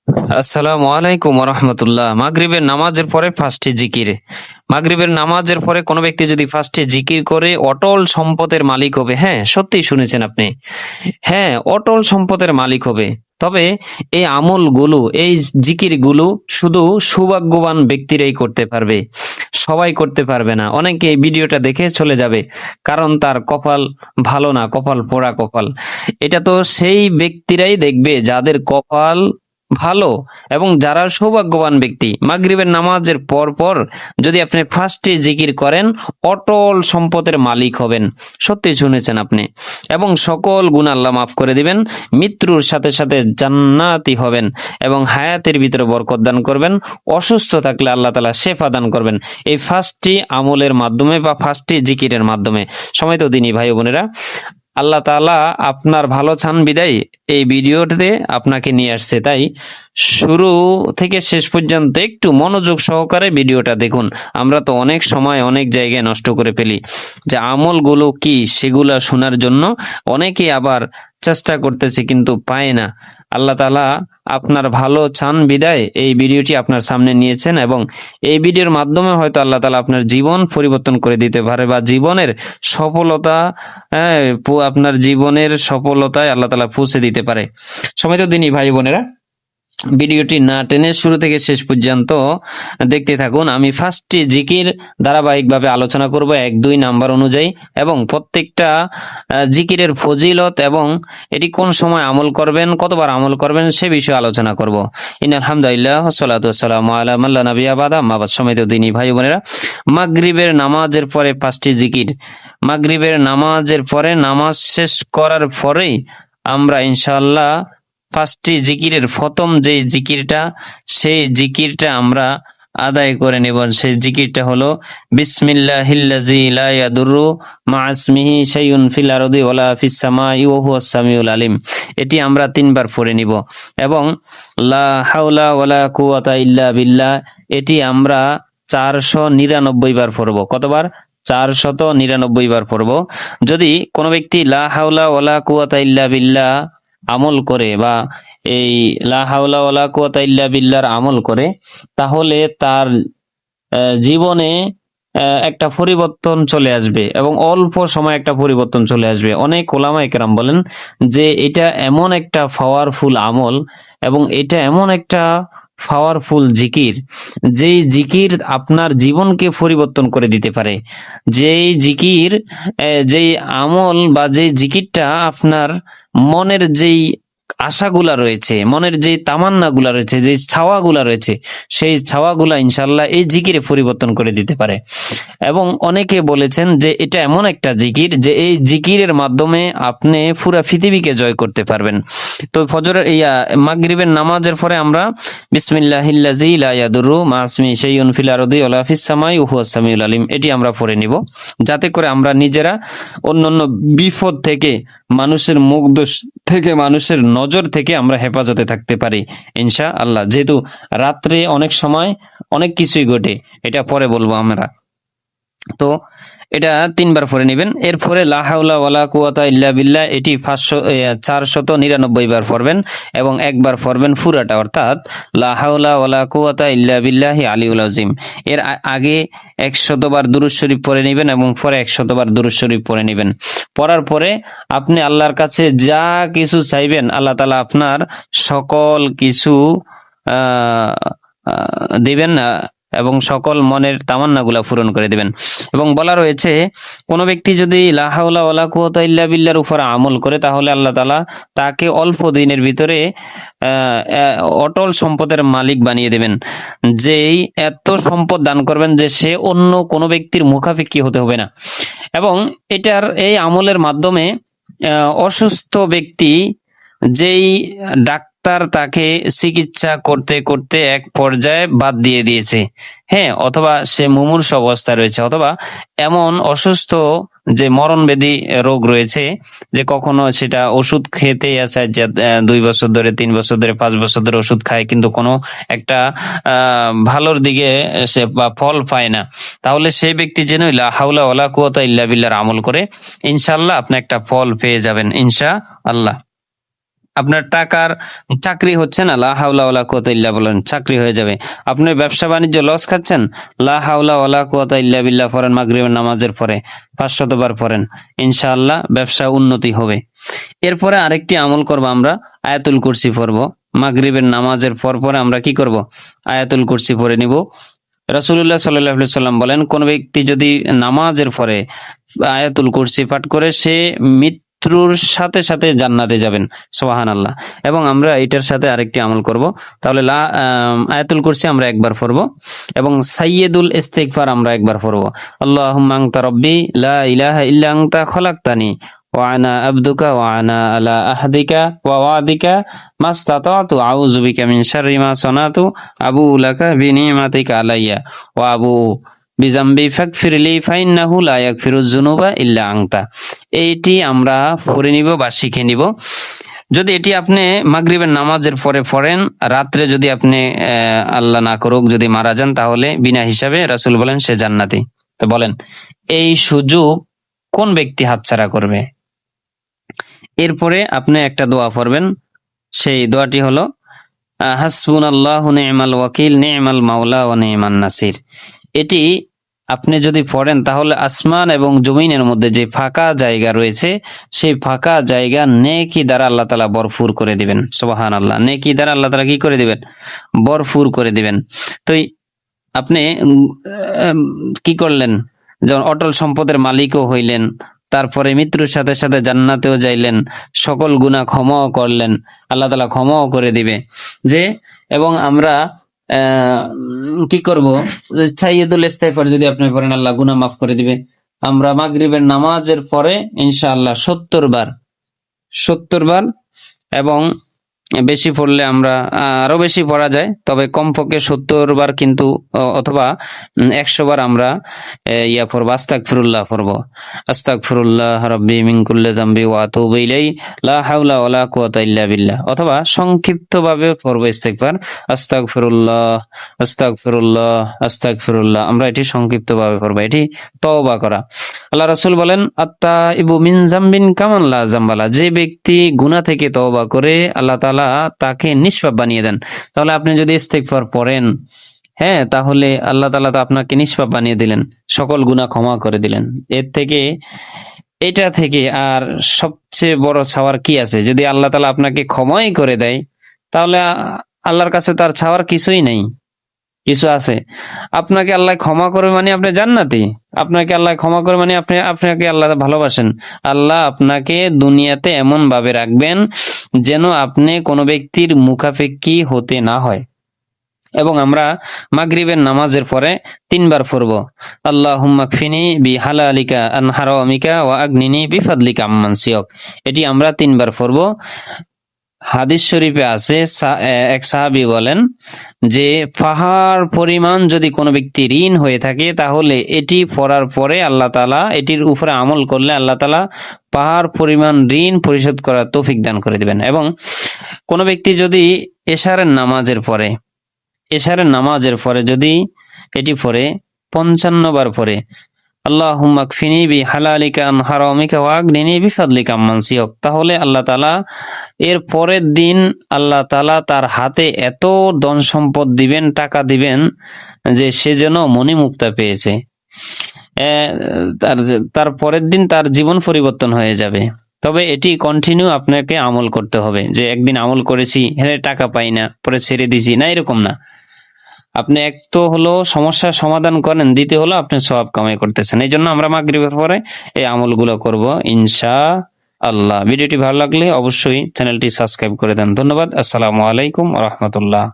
আসসালামু আলাইকুম রহমতুল্লাহ। মাগরিবের নামাজের পরে ফার্স্টে জিকির। মাগরিবের নামাজের পরে কোনো ব্যক্তি যদি ফার্স্টে জিকির করে অটল সম্পদের মালিক হবে। হ্যাঁ, সত্যি শুনেছেন আপনি। হ্যাঁ, অটল সম্পদের মালিক হবে। তবে এই আমলগুলো, এই জিকিরগুলো শুধু সৌভাগ্যবান ব্যক্তিরাই করতে পারবে, সবাই করতে পারবে না। অনেকে এই ভিডিওটা দেখে চলে যাবে, কারণ তার কপাল ভালো না, কপাল পোড়া কপাল। এটা তো সেই ব্যক্তিরাই দেখবে যাদের কপাল ভালো এবং যারা সৌভাগ্যবান ব্যক্তি। মাগরিবের নামাজের পর পর যদি আপনি ফার্স্টে জিকির করেন, অটল সম্পদের মালিক হবেন। সত্যি শুনেছেন আপনি। এবং সকল গুনাহ আল্লাহ মাফ করে দিবেন, মৃত্যুর সাথে সাথে জান্নাতি হবেন এবং হায়াতের ভিতরে বরকত দান করবেন। অসুস্থ থাকলে আল্লাহ তাআলা শেফা দান করবেন এই ফার্স্টটি আমলের মাধ্যমে বা ফার্স্টটি জিকিরের মাধ্যমে। সময়তো দিনী ভাই বোনেরা, আল্লাহ তাআলা আপনার ভালো চান বিদায় এই ভিডিওটিতে আপনাকে নিয়ে আসছে। তাই শুরু থেকে শেষ পর্যন্ত একটু মনোযোগ সহকারে ভিডিওটা দেখুন। আমরা তো অনেক সময় অনেক জায়গায় নষ্ট করে ফেলি, যে আমলগুলো কি সেগুলা শোনার জন্য অনেকেই আবার চেষ্টা করতেছে কিন্তু পায় না। আল্লাহ তাআলা আপনার ভালো চান বিদায় এই ভিডিওটি আপনার সামনে নিয়েছেন, এবং এই ভিডিওর মাধ্যমে হয়তো আল্লাহ তাআলা আপনার জীবন পরিবর্তন করে দিতে পারে, বা জীবনের সফলতা, আপনার জীবনের সফলতায় আল্লাহ তাআলা পৌঁছে দিতে পারে। সম্মানিত দিনী ভাই বোনেরা, ভিডিওটি না টেনে শুরু থেকে শেষ পর্যন্ত দেখতে থাকুন। আমি ফার্স্টটি জিকির ধারাবাহিকভাবে আলোচনা করব 1-2 নাম্বার অনুযায়ী, এবং প্রত্যেকটা জিকিরের ফজিলত এবং এটি কোন সময় আমল করবেন, কতবার আমল করবেন সে বিষয়ে আলোচনা করব। আলহামদুলিল্লাহ ওয়াসসালাতু ওয়াসসালামু আলা মান লা নাবিয়্যা বাদা, আম্মা বাদ। সম্মানিত দ্বীনি ভাই বোনেরা, মাগরিবের নামাজের পরে ফার্স্টটি জিকির। মাগরিবের নামাজের পরে, নামাজ শেষ করার পরেই আমরা ইনশাআল্লাহ ফার্স্টটি জিকিরের প্রথম যে জিকিরটা, সেই জিকিরটা আমরা আদায় করে নেব। সেই জিকিরটা হলো বিসমিল্লাহিল্লাযী লা ইয়াদুররু মা ইসমিহি শাইউন ফিল আরদি ওয়ালা ফিস সামাই ওয়া হুয়াস সামিউল আলিম। এটি আমরা 3বার পড়ে নিব। এবং লা হাওলা ওয়ালা কুওয়াতা ইল্লা বিল্লাহ, এটি আমরা 499 বার পড়ব। কতবার? 499 বার পড়ব। যদি কোনো ব্যক্তি লা হাওলা ওয়ালা কুওয়াতা ইল্লা বিল্লাহ আমল করে, বা এই লা হাওলা ওয়ালা কুওয়াতা ইল্লা বিল্লাহর আমল করে, তাহলে তার জীবনে একটা পরিবর্তন চলে আসবে, এবং অল্প সময় একটা পরিবর্তন চলে আসবে। অনেক ওলামায়ে কেরাম বলেন যে এটা এমন একটা পাওয়ারফুল আমল, এবং এটা এমন একটা পাওয়ারফুল জিকির, যেই জিকির আপনার জীবনকে পরিবর্তন করে দিতে পারে। যেই জিকির, যেই আমল বা যেই জিকিরটা আপনার মনের যেই আশাগুলা রয়েছে, মনের যে তামান্নাগুলা রয়েছে, যে ছাওয়াগুলা রয়েছে, সেই ছাওয়াগুলা ইনশাআল্লাহ এই জিকিরে পরিবর্তন করে দিতে পারে। এবং অনেকে বলেছেন যে এটা এমন একটা জিকির, যে এই জিকিরের মাধ্যমে আপনি পুরা পৃথিবীকে জয় করতে পারবেন। তো ফজরের মাগরিবের নামাজের পরে আমরা বিসমিল্লাহিল্লাযী লা ইয়াদুররু মা ইসমিহি শাইউন ফিল আরদি ওয়ালা ফিস সামাই ওয়া হুয়াস সামিউল আলিম, এটি আমরা পড়ে নিব, যাতে করে আমরা নিজেরা অন্যান্য বিপদ থেকে, মানুষের মুখ দোষ থেকে, মানুষের নজর থেকে আমরা হেফাজতে থাকতে পারি ইনশাআল্লাহ। যেহেতু রাত্রে অনেক সময় অনেক কিছুই ঘটে, এটা পরে বলবো আমরা। তো এটা 3বার পড়ে নেবেন। এরপরে লা হাওলা ওয়ালা কুওয়াতা ইল্লা বিল্লাহ, এটি 499 বার পড়বেন, এবং একবার পড়বেন পুরাটা, অর্থাৎ লা হাওলা ওয়ালা কুওয়াতা ইল্লা বিল্লাহি আলিউল আযীম। এর আগে 100 বার দুরূদ শরীফ পড়ে নেবেন, এবং পরে 100 বার দুরূদ শরীফ পড়ে নেবেন। পড়ার পরে আপনি আল্লাহর কাছে যা কিছু চাইবেন, আল্লাহ তাআলা আপনার সকল কিছু দিবেন, এবং সকল মনের তামান্নাগুলা পূরণ করে দিবেন। এবং বলা রয়েছে, কোনো ব্যক্তি যদি লা হাওলা ওয়ালা কুওয়াতা ইল্লা বিল্লাহর উপর আমল করে, তাহলে আল্লাহ তাআলা তাকে অল্প দিনের ভিতরে অটল সম্পদের মালিক বানিয়ে দেবেন। যেই এত সম্পদ দান করবেন যে সে অন্য কোনো ব্যক্তির মুখাপেক্ষী হতে হবে না। এবং এই আমলের মাধ্যমে অসুস্থ ব্যক্তি, যেই ডাক্তার তাকে চিকিৎসা করতে করতে এক পর্যায়ে বাদ দিয়ে দিয়েছে, হ্যাঁ, অথবা সে মুমূর্ষ অবস্থায় রয়েছে, অথবা এমন অসুস্থ যে মরণবেদী রোগ রয়েছে, যে কখনো সেটা ওষুধ খেতে আছে, যে 2 বছর ধরে, 3 বছর ধরে, 5 বছর ধরে ওষুধ খায়, কিন্তু কোনো একটা ভালোর দিকে সে বা ফল পায় না, তাহলে সেই ব্যক্তি যেন লা হাওলা ওয়ালা কুওয়াতা ইল্লা বিল্লাহর আমল করে, ইনশাআল্লাহ আপনি একটা ফল পেয়ে যাবেন ইনশাআল্লাহ। আপনার টাকার চাকরি হচ্ছে না, লা হাওলা ওয়ালা কুওয়াতা ইল্লা বলেন, চাকরি হয়ে যাবে। আপনার ব্যবসা বাণিজ্য লস খাচ্ছেন, লা হাওলা ওয়ালা কুওয়াতা ইল্লা বিল্লাহ পড়েন, মাগরিবের নামাজের পরে 500 বার পড়েন, ইনশাআল্লাহ ব্যবসা উন্নতি হবে। এরপরে আরেকটি আমল করব আমরা, আয়াতুল কুরসি পড়ব। মাগরিবের নামাজের পরে আমরা কি করব? আয়াতুল কুরসি পড়ে নিব। রাসূলুল্লাহ সাল্লাল্লাহু আলাইহি সাল্লাম বলেন, কোন ব্যক্তি যদি নামাজের পরে আয়াতুল কুরসি পাঠ করে সে মৃত্যুর সাথে সাথে জান্নাতে যাবেন। সুবহানাল্লাহ। এবং আমরা এটার সাথে আরেকটি আমল করব, তাহলে আয়াতুল কুরসি আমরা একবার পড়ব এবং সাইয়্যিদুল ইস্তিগফার আমরা একবার পড়ব। আল্লাহুম্মা আনতা রাব্বি লা ইলাহা ইল্লা আনতা খলাকতানি ওয়া আনা আবদুকা ওয়া আনা আলা আহদিকা ওয়া ওয়াদিকা মাস্তাতাতু আউযু বিকা মিন শাররি মা সানাতু আবু লাকা বিনিমাতিকা আলাইয়া ওয়া আবু বিজাম্বি ফাগফিরলি ফাইন্নাহু লা ইয়াগফিরুয যুনুবা ইল্লা আনতা। এইটি আমরা পড়ে নিব বা শিখে নিব। যদি এটি আপনি মাগরিবের নামাজের পরে পড়েন, রাত্রে যদি আপনি আল্লাহ না করুক যদি মারা যান, তাহলে বিনা হিসাবে রাসূল বলেন সে জান্নাতি। তো বলেন এই সুযোগ কোন ব্যক্তি হাতছাড়া করবে? এরপরে আপনি একটা দোয়া পড়বেন, সেই দোয়াটি হলো হাসবুনাল্লাহু নি'মাল ওয়াকিল নি'মাল মাওলা ওয়া নি'মান নাসির। এটি আপনি যদি পড়েন তাহলে আসমান এবং জমিনের মধ্যে যে ফাঁকা জায়গা রয়েছে সেই ফাঁকা জায়গা নেকি দ্বারা আল্লাহ তাআলা ভরপুর করে দিবেন। সুবহানাল্লাহ। নেকি দ্বারা আল্লাহ তাআলা কি করে দিবেন? ভরপুর করে দিবেন। তো আপনি কি করলেন? যেমন অটল সম্পদের মালিকও হইলেন, তারপরে মৃত্যুর সাথে সাথে জান্নাতেও যাইলেন, সকল গুনাহ ক্ষমাও করলেন, আল্লাহ তাআলা ক্ষমাও করে দিবে। যে এবং আমরা কি করব? সাইয়্যিদুল ইস্তিগফার যদি আপনি পড়েন, আল্লাহ গুনাহ মাফ করে দিবে। আমরা মাগরিবের নামাজের পরে ইনশাআল্লাহ 70 বার এবং বেশি পড়লে আমরা আরো বেশি পড়া যায়, তবে কমপক্ষে 70 বার কিন্তু অথবা 100 বার আমরা ইয়া পড়ব, আস্তাগফিরুল্লাহ পড়ব। আস্তাগফিরুল্লাহ রাব্বি মিন কুল্লি যামবি ওয়া আতুবু ইলাইহি লা হাওলা ওয়ালা কুওয়াতা ইল্লা বিল্লাহ, অথবা সংক্ষিপ্তভাবে পড়ব ইস্তিগফার, আস্তাগফিরুল্লাহ আস্তাগফিরুল্লাহ আস্তাগফিরুল্লাহ। আমরা এটি সংক্ষিপ্তভাবে পড়ব, এটি তওবা করা। আল্লাহ রাসূল বলেন আত্তাইবু মিন যামবিন কামান লা যামবালা, যে ব্যক্তি গুনাহ থেকে তওবা করে আল্লাহ তাআলা তাকে নিষ্পাপ বানিয়ে দেন। তাহলে আপনি যদি ইস্তিগফার পড়েন, হ্যাঁ, তাহলে আল্লাহ তাআলা তো আপনাকে নিষ্পাপ বানিয়ে দিলেন, সকল গুনাহ ক্ষমা করে দিলেন। এটা থেকে আর সবচেয়ে বড় ছাওয়ার কি আছে? যদি আল্লাহ তাআলা আপনাকে ক্ষমাই করে দেয়, তাহলে আল্লাহর কাছে তার ছাওয়ার কিছুই নেই। কিছু আছে? আপনাকে আল্লাহ ক্ষমা করে মানে আপনি জান্নাতি, আপনাকে আল্লাহ ক্ষমা করে মানে আপনাকে আল্লাহ ভালোবাসেন। আল্লাহ আপনাকে দুনিয়াতে এমন ভাবে রাখবেন যেন আপনি কোনো ব্যক্তির মুখাপেক্ষী হতে না হয়। এবং আমরা মাগরিবের নামাজের পরে 3 বার পড়ব, আল্লাহুম্মা কফিনি বিহালালিকা আন হারামিকা ওয়া আগনিনি বিফাদলিকা আম্মান সিয়াক। এটি আমরা 3 বার পড়ব। হাদিস শরীফে আছে, এক সাহাবী বলেন যে পাহাড় পরিমাণ যদি কোনো ব্যক্তি ঋণ হয়ে থাকে, তাহলে এটি পড়ার পরে আল্লাহ তাআলা, এটির উপরে আমল করলে আল্লাহ তাআলা পাহাড় পরিমাণ ঋণ পরিশোধ করার তৌফিক দান করে দিবেন। এবং কোনো ব্যক্তি যদি এশারের নামাজের পরে যদি এটি পড়ে 55 বার পরে, আল্লাহুম্মা কফিনি বিহালালিকা আন হারামিকা ওয়া আগনিনি বিফাদলিকা আম্মান সিয়াক, তাহলে আল্লাহ তাআলা এর পরের দিন আল্লাহ তাআলা তার হাতে এত ধন সম্পদ দিবেন, টাকা দিবেন যে সে যেন মণিমুক্তা পেয়েছে। তার পরের দিন তার জীবন পরিবর্তন হয়ে যাবে। তবে এটি কন্টিনিউ আপনাকে আমল করতে হবে, যে একদিন আমল করেছি হ্যাঁ টাকা পাই না পরে ছেড়ে দিছি না, এরকম না। আপনি এক তো হলো সমস্যার সমাধান করেন, দ্বিতীয় হলো আপনি সওয়াব কামাই করতেছেন। এই জন্য আমরা মাগরিবের পরে এই আমলগুলো করব ইনশাআল্লাহ। ভিডিওটি ভালো লাগলে অবশ্যই চ্যানেলটি সাবস্ক্রাইব করে দেন। ধন্যবাদ। আসসালামু আলাইকুম ওয়া রাহমাতুল্লাহ।